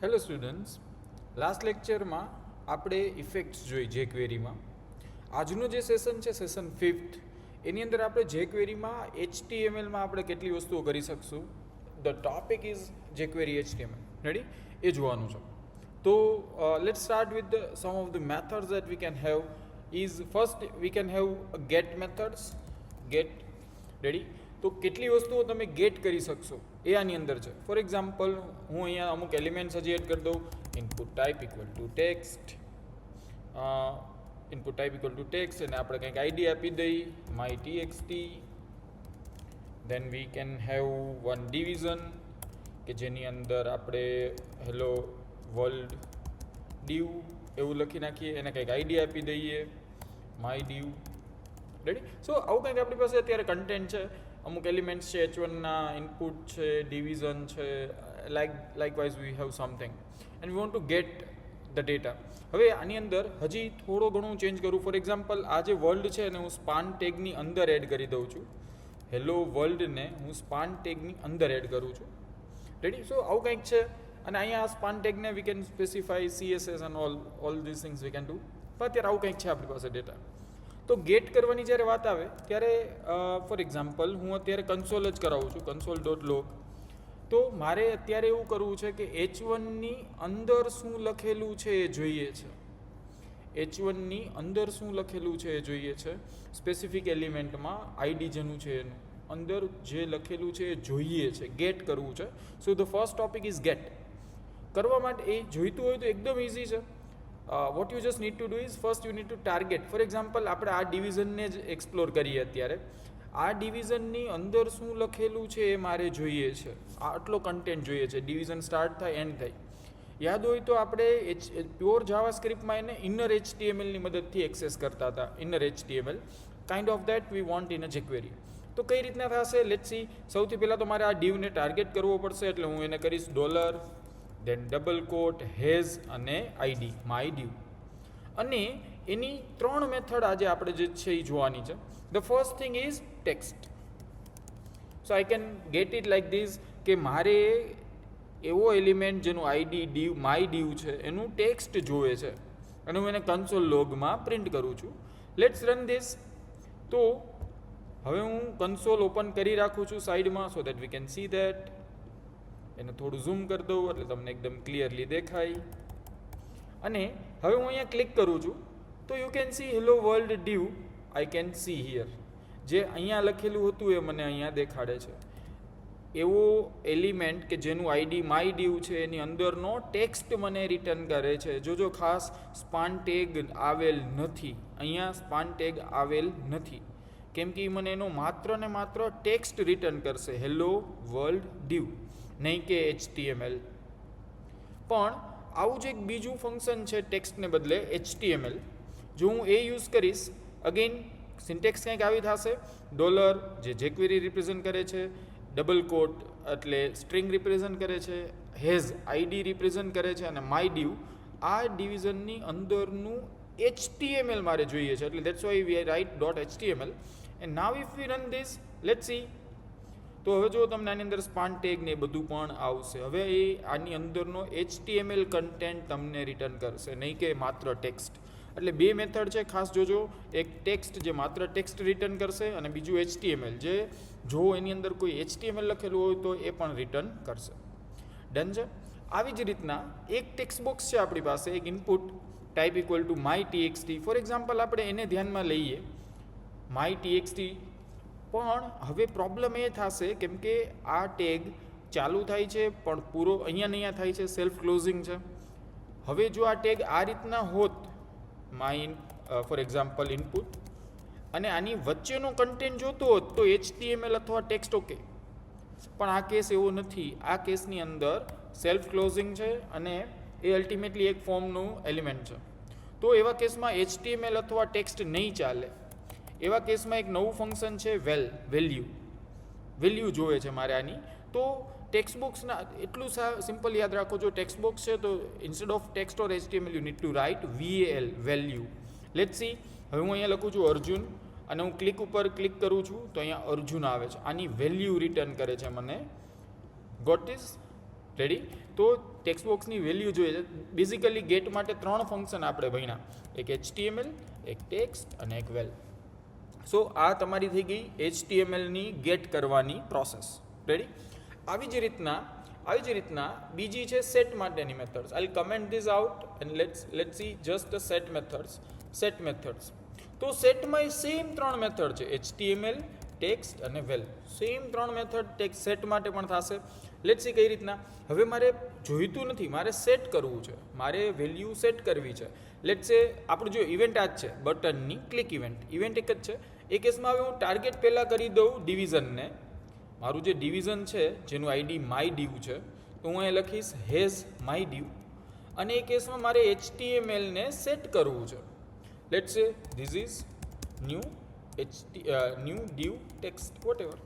Hello students, last લેક્ચરમાં આપણે effects જોઈ જેક્વેરીમાં. આજનું જે સેશન છે સેશન 5th, એની અંદર આપણે જેક્વેરીમાં HTMLમાં આપણે કેટલી વસ્તુઓ કરી શકશું. The topic is jQuery HTML. Ready? એ જોવાનું છે. તો let's start with some of the methods that we can have. Is first we can have get methods. Get ready. તો કેટલી વસ્તુઓ તમે ગેટ કરી શકશો એ આની અંદર છે. ફોર એક્ઝામ્પલ, હું અહીંયા અમુક એલિમેન્ટ્સ હજી એડ કરી દઉં. Input type equal to text. Input type equal to text અને આપણે કંઈક આઈડી આપી દઈ my TXT. Then we can have one division કે જેની અંદર આપણે હેલો વર્લ્ડ ડીવ એવું લખી નાખીએ, એને કંઈક આઈડી આપી દઈએ માય ડીવ. રેડી? સો આવું કંઈક આપણી પાસે અત્યારે કન્ટેન્ટ છે. અમુક એલિમેન્ટ્સ છે, H1ના ઇનપુટ છે, ડિવિઝન છે, likewise we have something and we want to get the data. હવે આની અંદર હજી થોડો ઘણું ચેન્જ કરું. ફોર એક્ઝામ્પલ, આ જે વર્લ્ડ છે એને હું સ્પાન ટેગની અંદર એડ કરી દઉં છું. હેલો વર્લ્ડને હું સ્પાન ટેગની અંદર એડ કરું છું. રેડી? સો આવું કંઈક છે. અને અહીંયા આ સ્પાન ટેગને we can specify CSS and all this things we can do. પણ અત્યારે આવું કંઈક છે આપણી પાસે ડેટા. તો ગેટ કરવાની જ્યારે વાત આવે ત્યારે ફોર એક્ઝામ્પલ હું અત્યારે કન્સોલ જ કરાવું છું, console.log. તો મારે અત્યારે એવું કરવું છે કે H1ની અંદર શું લખેલું છે એ જોઈએ છે. H1ની અંદર શું લખેલું છે એ જોઈએ છે. સ્પેસિફિક એલિમેન્ટમાં આઈડી જેનું છે એનું અંદર જે લખેલું છે એ જોઈએ છે, ગેટ કરવું છે. So the first topic is get. કરવા માટે એ જોઈતું હોય તો એકદમ ઇઝી છે. What you just need to do is first you need to target. For example, આપણે આ ડિવિઝનને જ એક્સપ્લોર કરીએ અત્યારે. આ ડિવિઝનની અંદર શું લખેલું છે એ મારે જોઈએ છે. આટલો કન્ટેન્ટ જોઈએ છે. ડિવિઝન સ્ટાર્ટ થાય એન્ડ થાય. યાદ હોય તો આપણે પ્યોર જાવાસ્ક્રિપ્ટમાં એને ઇનર HTMLની મદદથી એક્સેસ કરતા હતા. Inner HTML kind of that we want in a jQuery. તો કઈ રીતના થશે? Let's see. સૌથી પહેલાં તો મારે આ ડીવને ટાર્ગેટ કરવો પડશે, એટલે હું એને કરીશ dollar, then double quote, hash અને આઈડી માય ડીવ. અને એની 3 મેથડ આજે આપણે જે છે એ જોવાની છે. The first thing is text. So I can get it like this કે મારે એવો એલિમેન્ટ જેનું આઈડી ડીવ માય ડીવ છે એનું ટેક્સ્ટ જોવે છે અને હું એને કન્સોલ લોગમાં પ્રિન્ટ કરું છું. Let's run this. તો હવે હું કન્સોલ ઓપન કરી રાખું છું સાઈડમાં so that we can see that. એને થોડું ઝૂમ કરી દઉં એટલે તમને એકદમ ક્લિયરલી દેખાય. અને હવે હું અહીંયા ક્લિક કરું છું તો you can see hello world div I can see here. જે અહીંયા લખેલું હતું એ મને અહીંયા દેખાડે છે. એવો એલિમેન્ટ કે જેનું આઈડી માય ડીવ છે એની અંદરનો ટેક્સ્ટ મને રિટર્ન કરે છે. જોજો ખાસ સ્પાન ટેગ આવેલ નથી. અહીંયા સ્પાન ટેગ આવેલ નથી કેમ કે મને એનો માત્ર ને માત્ર ટેક્સ્ટ રિટર્ન કરશે, હેલો વર્લ્ડ ડીવ, નહીં કે HTML. પણ આવું જ એક બીજું ફંક્શન છે ટેક્સ્ટને બદલે HTML. જો હું એ યુઝ કરીશ, અગેન સિન્ટેક્સ કંઈક આવી થશે. ડોલર જે જેક્વેરી રિપ્રેઝન્ટ કરે છે, ડબલ કોટ એટલે સ્ટ્રિંગ રિપ્રેઝન્ટ કરે છે, હેઝ આઈડી રિપ્રેઝન્ટ કરે છે અને માય ડીવ આ ડિવિઝનની અંદરનું HTML મારે જોઈએ છે. એટલે that's why we write .html and now if we run this, let's see. તો હવે જો તમને આની અંદર સ્પાન ટેગ ને બધું પણ આવશે. હવે એ આની અંદરનો HTML કન્ટેન્ટ તમને રિટર્ન કરશે, નહીં કે માત્ર ટેક્સ્ટ. એટલે 2 મેથડ છે, ખાસ જોજો. એક ટેક્સ્ટ જે માત્ર ટેક્સ્ટ રિટર્ન કરશે અને બીજું HTML જે જો એની અંદર કોઈ HTML લખેલું હોય તો એ પણ રિટર્ન કરશે. ડન છે? આવી જ રીતના એક ટેક્સ્ટ બોક્સ છે આપણી પાસે, એક input type equal to my TXT. Four example, આપણે એને ધ્યાનમાં લઈએ માય ટીએક્સટી. પણ હવે પ્રોબ્લેમ એ થશે કેમ કે આ ટેગ ચાલુ થાય છે પણ પૂરો અહીંયા થાય છે, સેલ્ફ ક્લોઝિંગ છે. હવે જો આ ટેગ આ રીતના હોત, માય ફોર એક્ઝામ્પલ ઇનપુટ, અને આની વચ્ચેનો કન્ટેન્ટ જોતો હોત તો HTML અથવા ટેક્સ્ટ ઓકે. પણ આ કેસ એવો નથી. આ કેસની અંદર સેલ્ફ ક્લોઝિંગ છે અને એ અલ્ટિમેટલી એક ફોર્મનું એલિમેન્ટ છે. તો એવા કેસમાં HTML અથવા ટેક્સ્ટ નહીં ચાલે. એવા કેસમાં એક નવું ફંક્શન છે વેલ્યુ જોવે છે મારે આની. તો ટેક્સ્ટ બોક્સના એટલું સિમ્પલ યાદ રાખો. જો ટેક્સ્ટ બોક્સ છે તો instead of text or HTML you need to write VAL, value. Let's see. હવે હું અહીંયા લખું છું અર્જુન અને હું ક્લિક ઉપર ક્લિક કરું છું તો અહીંયા અર્જુન આવે છે. આની વેલ્યુ રિટર્ન કરે છે મને. Got is? રેડી? તો ટેક્સ્ટ બોક્સની વેલ્યુ જોઈએ છે. બેઝિકલી ગેટ માટે 3 ફંક્શન આપણે ભણ્યા, એક HTML, એક ટેક્સ્ટ અને એક વેલ. સો આ તમારી થઈ ગઈ HTMLની ગેટ કરવાની પ્રોસેસ. રેડી? આવી જ રીતના બીજી છે સેટ માટેની methods. I will comment this out and let's see just set methods. તો સેટમાં સેમ 3 મેથડ છે, HTML, ટેક્સ્ટ અને વેલ. સેમ 3 મેથડ સેટ માટે પણ થશે. લેટ્સ સી કઈ રીતના. હવે મારે જોઈતું નથી, મારે સેટ કરવું છે, મારે વેલ્યુ સેટ કરવી છે. લેટ્સ સે આપણું જો ઇવેન્ટ આ જ છે, બટનની ક્લિક ઇવેન્ટ એક જ છે. એ કેસમાં હવે હું ટાર્ગેટ પહેલાં કરી દઉં ડિવિઝનને. મારું જે ડિવિઝન છે જેનું આઈડી માય ડીવ છે, તો હું અહીં લખીશ હેઝ માય ડીવ. અને એ કેસમાં મારે HTML ને સેટ કરવું છે. લેટ્સ સે this is new div text whatever.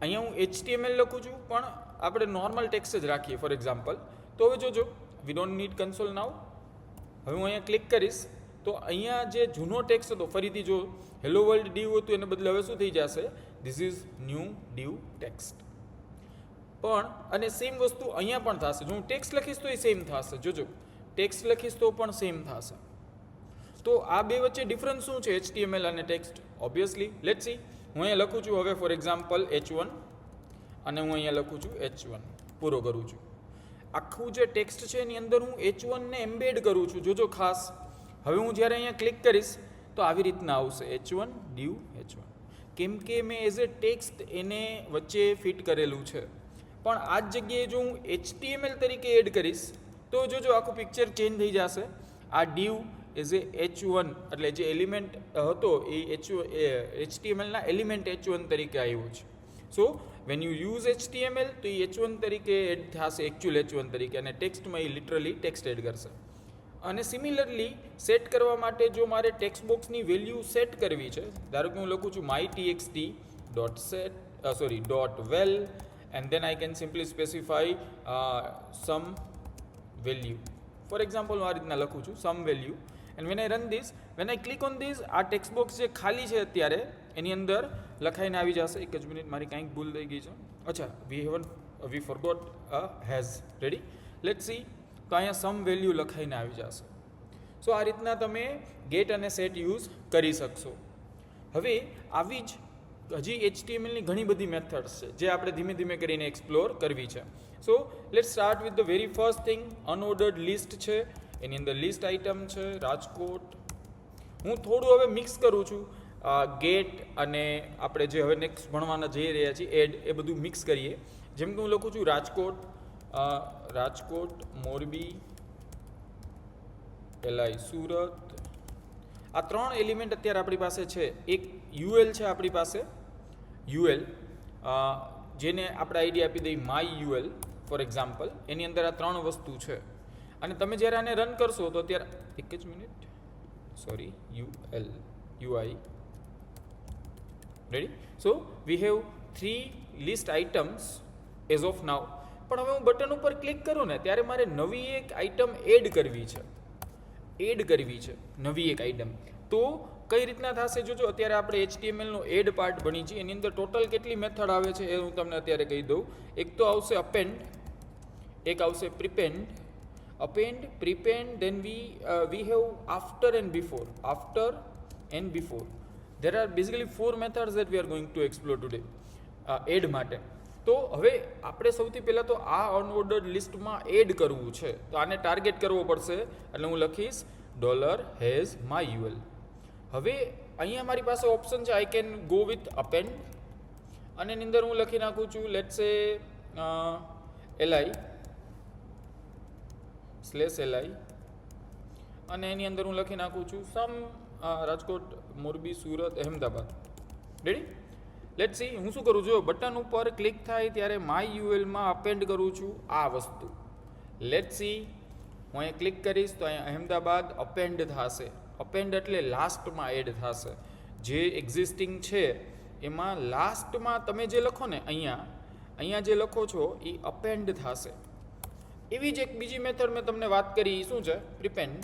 અહીંયા હું HTML લખું છું, પણ આપણે નોર્મલ ટેક્સ્ટ જ રાખીએ ફોર એક્ઝામ્પલ. તો હવે જોજો, વી ડોન્ટ નીડ કન્સોલ નાવ. હવે હું અહીંયા ક્લિક કરીશ તો અહીંયા જે જૂનો ટેક્સ્ટ હતો, ફરીથી જો હેલો વર્લ્ડ ડીવ હતું એને બદલે હવે શું થઈ જશે, this is new div text. પણ અને સેમ વસ્તુ અહીંયા પણ થશે. જો હું ટેક્સ્ટ લખીશ તો એ સેમ થશે. જોજો, ટેક્સ્ટ લખીશ તો પણ સેમ થશે. તો આ બે વચ્ચે ડિફરન્સ શું છે, HTML અને ટેક્સ્ટ? Obviously let's see. હું અહીંયા લખું છું હવે ફોર એક્ઝામ્પલ H1 અને હું અહીંયા લખું છું H1, પૂરો કરું છું. આખું જે ટેક્સ્ટ છે એની અંદર હું H1 ને એમ્બેડ કરું છું. જોજો ખાસ, હવે હું જ્યારે અહીંયા ક્લિક કરીશ તો આવી રીતના આવશે H1 ડીવ H1, કેમ કે મેં એઝ એ ટેક્સ્ટ એને વચ્ચે ફિટ કરેલું છે. પણ આ જ જગ્યાએ જો હું HTML તરીકે એડ કરીશ તો જોજો આખું પિક્ચર ચેન્જ થઈ જશે. આ ડીવ એઝ એ H1 એટલે જે એલિમેન્ટ હતો એ HTMLના એલિમેન્ટ H1 તરીકે આવ્યો છે. So when you use HTML તો એ H1 તરીકે એડ થશે, એકચ્યુઅલ H1 તરીકે, અને ટેક્સ્ટમાં એ લિટરલી ટેક્સ્ટ એડ કરશે. અને સિમિલરલી સેટ કરવા માટે જો મારે ટેક્સ્ટ બોક્સની વેલ્યુ સેટ કરવી છે, ધારો કે હું લખું છું mytxt.well and then I can simply specify some value. For example, હું આ રીતના લખું છું some value, and when I run this, when I click on this, આ ટેક્સ્ટ બોક્સ જે ખાલી છે અત્યારે એની અંદર લખાઈને આવી જશે. એક જ મિનિટ, મારી કંઈક ભૂલ થઈ ગઈ છે. અચ્છા, we forgot has. Ready? Let's see. તો અહીંયા સમ વેલ્યુ લખાઈને આવી જશે. સો આ રીતના તમે ગેટ અને સેટ યુઝ કરી શકશો. હવે આવી જ હજી HTMLની ઘણી બધી મેથડ્સ છે જે આપણે ધીમે ધીમે કરીને એક્સપ્લોર કરવી છે. So let's start with the very first thing. Unordered list છે, એની અંદર લિસ્ટ આઇટમ છે રાજકોટ. હું થોડું હવે મિક્સ કરું છું ગેટ અને આપણે જે હવે નેક્સ્ટ ભણવાના જઈ રહ્યા છીએ એડ, એ બધું મિક્સ કરીએ. જેમ કે હું લખું છું રાજકોટ, મોરબી, LI સુરત. આ 3 એલિમેન્ટ અત્યારે આપણી પાસે છે. એક UL છે આપણી પાસે, UL જેને આપણે આઈડી આપી દઈએ માય UL ફોર એક્ઝામ્પલ. એની અંદર આ 3 વસ્તુ છે. અને તમે જ્યારે આને રન કરશો તો અત્યારે એક જ minute, sorry, UI. Ready? So we have 3 list items as of નાવ. પણ હવે હું બટન ઉપર ક્લિક કરું ને ત્યારે મારે નવી એક આઇટમ એડ કરવી છે નવી એક આઇટમ. તો કઈ રીતના થશે જોજો. અત્યારે આપણે HTMLનો એડ પાર્ટ ભણી છે, એની અંદર ટોટલ કેટલી મેથડ આવે છે એ હું તમને અત્યારે કહી દઉં. એક તો આવશે અપેન્ડ, એક આવશે પ્રીપેન્ડ, then we have after and before. There are basically 4 methods that we are going to explore today add માટે. તો હવે આપણે સૌથી પહેલાં તો આ અનઓર્ડર્ડ લિસ્ટમાં એડ કરવું છે, તો આને ટાર્ગેટ કરવો પડશે. એટલે હું લખીશ $has my UL. હવે અહીંયા મારી પાસે ઓપ્શન છે, I can go with append, અને એની અંદર હું લખી નાખું છું લેટ્સ સે LI/LI, અને એની અંદર હું લખી નાખું છું some Rajkot, Morbi, Surat, Ahmedabad. Ready? Let's see. હું શું કરું છું, બટન ઉપર ક્લિક થાય ત્યારે માય ULમાં અપેન્ડ કરું છું આ વસ્તુ. Let's see. હું અહીંયા ક્લિક કરીશ તો અહીંયા અહેમદાબાદ અપેન્ડ થશે. અપેન્ડ એટલે લાસ્ટમાં એડ થશે. જે એક્ઝિસ્ટિંગ છે એમાં લાસ્ટમાં તમે જે લખો ને અહીંયા જે લખો છો એ અપેન્ડ થશે. એવી જ એક બીજી મેથડ મેં તમને વાત કરી, શું છે? પ્રીપેન્ડ.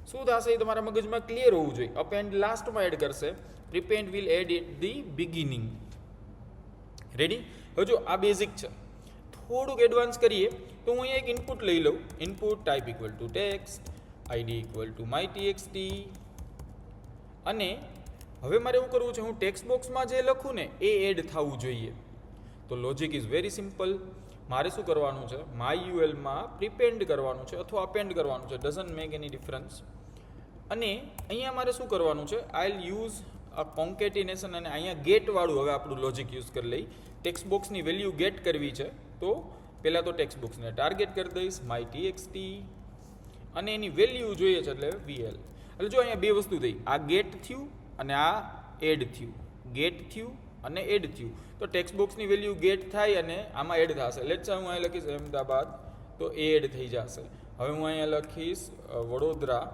શું થશે એ તમારા મગજમાં ક્લિયર હોવું જોઈએ. અપેન્ડ લાસ્ટમાં એડ કરશે, prepend will add at the beginning. Ready? હવે જો આ બેઝિક છે. થોડુંક એડવાન્સ કરીએ તો હું અહીંયા એક ઇનપુટ લઈ લઉં. Input type equal to text, ID equal to my txt. અને હવે મારે એવું કરવું છે, હું ટેક્સ્ટ બોક્સમાં જે લખું ને એ એડ થવું જોઈએ. તો લોજિક ઇઝ વેરી સિમ્પલ. મારે શું કરવાનું છે, માય યુએલમાં પ્રિપેન્ડ કરવાનું છે અથવા અપેન્ડ કરવાનું છે, ડઝન્ટ મેક એની ડિફરન્સ. અને અહીંયા મારે શું કરવાનું છે, આઈ વિલ યુઝ અ કોન્કેટિનેશન, અને અહીંયા ગેટવાળું હવે આપણું લોજિક યુઝ કરી લઈ. ટેક્સ્ટ બોક્સની વેલ્યુ ગેટ કરવી છે, તો પહેલાં તો ટેક્સ્ટ બોક્સને ટાર્ગેટ કરી દઈશ માય txt, અને એની વેલ્યુ જોઈએ છે એટલે વીએલ. એટલે જો અહીંયા બે વસ્તુ થઈ, આ ગેટ થયું અને આ એડ થયું, ગેટ થયું અને એડ થયું. તો ટેક્સ્ટ બોક્સની વેલ્યુ ગેટ થાય અને આમાં એડ થશે. લેટ્સ હું અહીં લખીશ અહેમદાબાદ, તો એ એડ થઈ જશે. હવે હું અહીંયા લખીશ વડોદરા,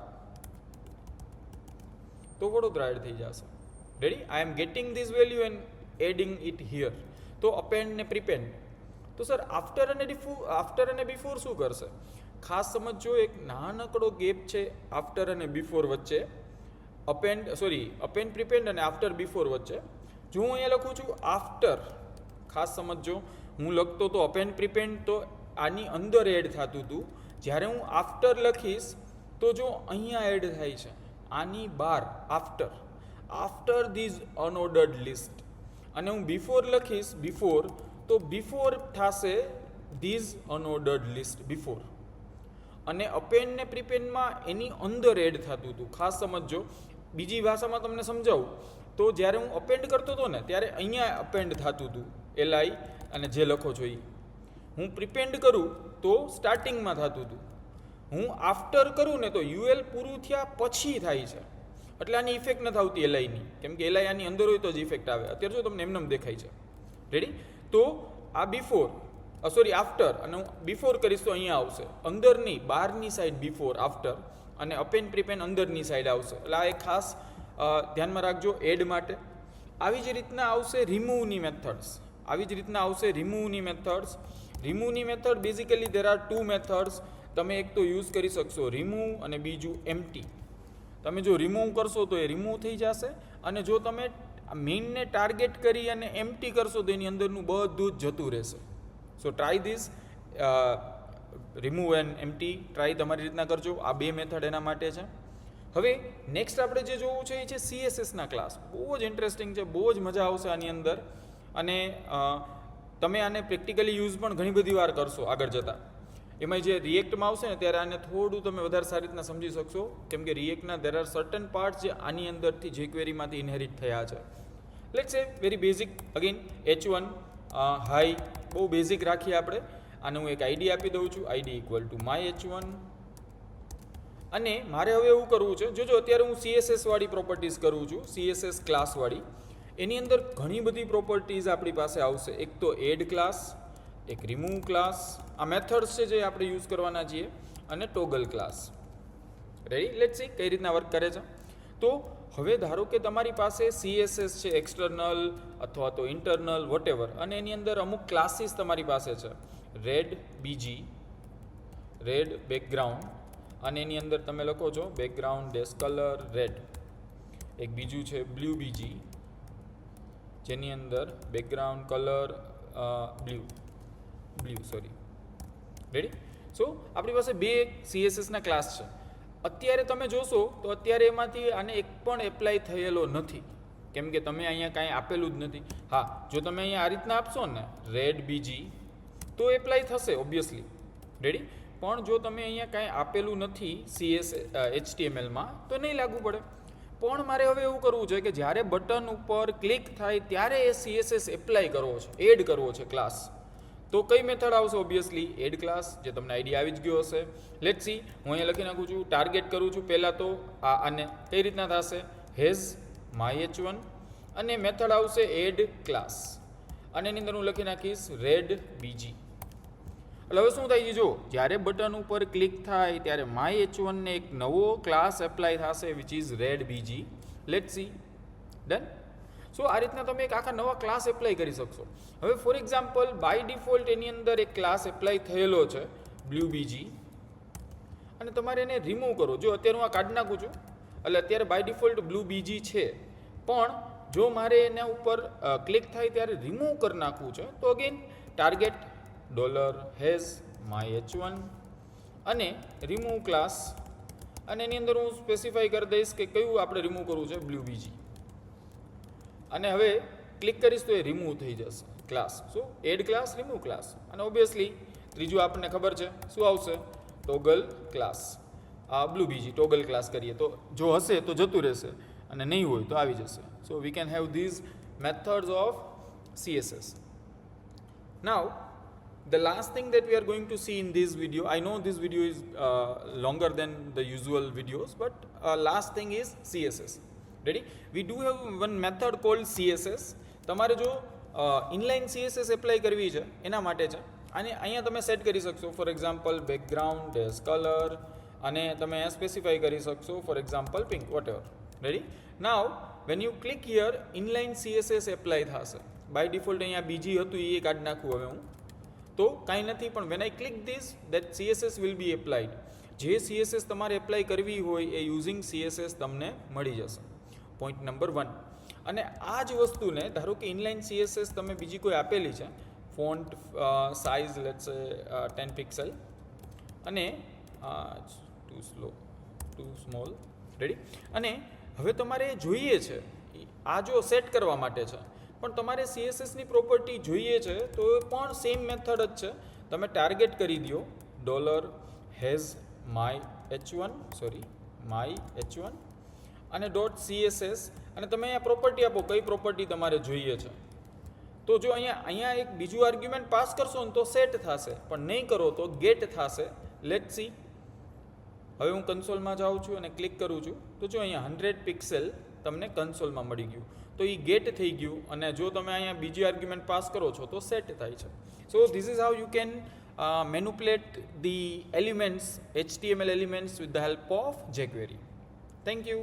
તો વડોદરા એડ થઈ જશે. Ready? I M gating this value and adding it here. તો અપેન્ડ ને પ્રિપેન્ડ. તો સર આફ્ટર અને બિફોર શું કરશે? ખાસ સમજો, એક નાનકડો ગેપ છે આફ્ટર અને બિફોર વચ્ચે. અપેન્ડ પ્રિપેન્ડ અને આફ્ટર બિફોર વચ્ચે. જો હું અહીંયા લખું છું આફ્ટર, ખાસ સમજો, હું લખતો તો અપેન્ડ પ્રિપેન્ડ તો આની અંદર એડ થતું હતું. જ્યારે હું આફ્ટર લખીશ તો જો અહીંયા એડ થાય છે, આની બહાર આફ્ટર ધીઝ અનઓર્ડર્ડ લિસ્ટ. અને હું બિફોર લખીશ બિફોર, તો બિફોર થશે ધીઝ અનઓર્ડર્ડ લિસ્ટ બિફોર. અને અપેન્ડ ને પ્રિપેન્ડમાં એની અંદર એડ થતું હતું. ખાસ સમજો, બીજી ભાષામાં તમને સમજાવું તો જ્યારે હું અપેન્ડ કરતો હતો ને ત્યારે અહીંયા અપેન્ડ થતું હતું એલઆઈ અને જે લખો છો એ. હું પ્રિપેન્ડ કરું તો સ્ટાર્ટિંગમાં થતું હતું. હું આફ્ટર કરું ને તો યુએલ પૂરું થયા પછી થાય છે. એટલે આની ઇફેક્ટ નથી આવતી એલઆઈની, કેમ કે એલઆઈ આની અંદર હોય તો જ ઇફેક્ટ આવે. અત્યારે જો તમને એમનેમ દેખાય છે. રેડી? તો આ બિફોર, આફ્ટર, અને હું બિફોર કરીશ તો અહીંયા આવશે, અંદરની બહારની સાઈડ બિફોર આફ્ટર, અને અપેન્ડ પ્રિપેન્ડ અંદરની સાઈડ આવશે. એટલે આ એક ખાસ ધ્યાનમાં રાખજો એડ માટે. આવી જ રીતના આવશે રિમૂવની મેથડ્સ. રિમૂવની method basically there are two methods. તમે એક તો યુઝ કરી શકશો રિમૂવ, અને બીજું એમ્પ્ટી. તમે જો રિમૂવ કરશો તો એ રિમૂવ થઈ જશે, અને જો તમે મેઇનને ટાર્ગેટ કરી અને એમ્પ્ટી કરશો તો એની અંદરનું બધું જ જતું રહેશે. So try this remove and empty, try તમારી રીતના કરજો. આ બે મેથડ એના માટે છે. હવે નેક્સ્ટ આપણે જે જોવું છે એ છે CSSના ક્લાસ. બહુ જ ઇન્ટરેસ્ટિંગ છે, બહુ જ મજા આવશે આની અંદર. અને તમે આને પ્રેક્ટિકલી યુઝ પણ ઘણી બધી વાર કરશો આગળ જતાં. એમાં જે રિએક્ટમાં આવશે ને ત્યારે આને થોડું તમે વધારે સારી રીતના સમજી શકશો, કેમ કે રિએક્ટના દેર આર સર્ટન પાર્ટ્સ જે આની અંદરથી jQueryમાંથી ઇનહેરિટ થયા છે. લેટ્સ સે very basic again h1 high, બહુ બેઝિક રાખીએ આપણે. આને હું એક આઈડી આપી દઉં છું, ID equal to my h1. અને મારે હવે એવું કરવું છે, જોજો અત્યારે હું CSS વાળી પ્રોપર્ટીઝ કરું છું, CSS ક્લાસવાળી. એની અંદર ઘણી બધી પ્રોપર્ટીઝ આપણી પાસે આવશે. એક તો એડ ક્લાસ, એક રિમૂવ ક્લાસ, આ મેથડ્સ છે જે આપણે યુઝ કરવાના છીએ, અને toggle class. Ready? Let's C કઈ રીતના વર્ક કરે છે. તો હવે ધારો કે તમારી પાસે CSS છે એક્સટર્નલ અથવા તો ઇન્ટરનલ વોટેવર, અને એની અંદર અમુક ક્લાસીસ તમારી પાસે છે. રેડ બીજી, રેડ બેકગ્રાઉન્ડ, અને એની અંદર તમે લખો છો બેકગ્રાઉન્ડ ડેશ કલર રેડ. એક બીજું છે બ્લુ બીજી, જેની અંદર બેકગ્રાઉન્ડ કલર બ્લુ. રેડી? સો આપણી પાસે બે CSSના ક્લાસ છે. અત્યારે તમે જોશો તો અત્યારે એમાંથી આને એક પણ એપ્લાય થયેલો નથી, કેમ કે તમે અહીંયા કાંઈ આપેલું જ નથી. હા, જો તમે અહીંયા આ રીતના આપશો ને રેડ બીજી તો એપ્લાય થશે ઓબ્વિયસલી. રેડી? પણ જો તમે અહીંયા કાંઈ આપેલું નથી HTMLમાં તો નહીં લાગુ પડે. પણ મારે હવે એવું કરવું છે કે જ્યારે બટન ઉપર ક્લિક થાય ત્યારે એ CSS એપ્લાય કરવો છે, એડ કરવો છે ક્લાસ. તો કઈ મેથડ આવશે? ઓબ્વિયસલી એડ ક્લાસ, જે તમને આઈડિયા આવી જ ગયો હશે. લેટ્સ સી, હું અહીંયા લખી નાખું છું, ટાર્ગેટ કરું છું પહેલાં તો આને. કઈ રીતના થશે? હેઝ માય h1, અને મેથડ આવશે એડ ક્લાસ, અને એની અંદર હું લખી નાખીશ રેડ બીજી. એટલે હવે શું થાય છે, જો જ્યારે બટન ઉપર ક્લિક થાય ત્યારે માય h1 ને એક નવો ક્લાસ એપ્લાય થશે વિચ ઇઝ રેડ બીજી. Let's see, done. સો આ રીતના તમે એક આખા નવા ક્લાસ એપ્લાય કરી શકશો. હવે ફોર એક્ઝામ્પલ બાય ડિફોલ્ટ એની અંદર એક ક્લાસ એપ્લાય થયેલો છે બ્લુ બીજી, અને તમારે એને રિમૂવ કરો. જો અત્યારે હું આ કાઢી નાખું છું, એટલે અત્યારે બાય ડિફોલ્ટ બ્લુ બીજી છે, પણ જો મારે એના ઉપર ક્લિક થાય ત્યારે રિમૂવ કરી નાખવું છે તો again target $has my h1 અને રિમૂવ ક્લાસ, અને એની અંદર હું સ્પેસિફાઈ કરી દઈશ કે કયું આપણે રિમૂવ કરવું છે, બ્લુ બીજી. અને હવે ક્લિક કરીશ તો એ રિમૂવ થઈ જશે ક્લાસ. શું? Add class, remove class. અને ઓબ્વિયસલી ત્રીજું આપણને ખબર છે શું આવશે, ટોગલ ક્લાસ. આ બ્લુ બીજી ટોગલ ક્લાસ કરીએ તો જો હશે તો જતું રહેશે અને નહીં હોય તો આવી જશે. So we can have these methods of CSS. Now the last thing that we are going to see in this video, I know this video is longer than the usual videos, but last thing is CSS. Ready? We do have one method called CSS. તમારે જો inline CSS apply કરવી છે એના માટે છે, અને અહીંયા તમે સેટ કરી શકશો for example background dash colour, અને તમે સ્પેસિફાઈ કરી શકશો for example pink, whatever. Ready? Now when you click here inline CSS apply થશે. બાય ડિફોલ્ટ અહીંયા બીજી હતું એ કાઢી નાખું હવે હું, તો કાંઈ નથી, પણ when I click this that CSS will be applied. જે CSS તમારે એપ્લાય કરવી હોય એ યુઝિંગ CSS તમને મળી જશે. Point number 1. અને આ જ વસ્તુને ધારો કે ઇનલાઇન CSS તમે બીજી કોઈ આપેલી છે, ફોન્ટ સાઇઝ લેટ્સ સે 10 પિક્સેલ, અને ટુ સ્મોલ. રેડી? અને હવે તમારે જોઈએ છે આ જો સેટ કરવા માટે છે, પણ તમારે CSSની પ્રોપર્ટી જોઈએ છે તો એ પણ સેમ મેથડ જ છે. તમે ટાર્ગેટ કરી દો $has my h1 અને .css, અને તમે અહીંયા પ્રોપર્ટી આપો કઈ પ્રોપર્ટી તમારે જોઈએ છે. તો જો અહીંયા એક બીજું આર્ગ્યુમેન્ટ પાસ કરશો ને તો સેટ થશે, પણ નહીં કરો તો ગેટ થશે. Let's see. હવે હું કન્સોલમાં જાઉં છું અને ક્લિક કરું છું તો જો અહીંયા 100 પિક્સેલ તમને કન્સોલમાં મળી ગયું, તો એ ગેટ થઈ ગયું. અને જો તમે અહીંયા બીજી આર્ગ્યુમેન્ટ પાસ કરો છો તો સેટ થાય છે. So this is how you can manipulate the elements, HTML elements with the help of jQuery. Thank you.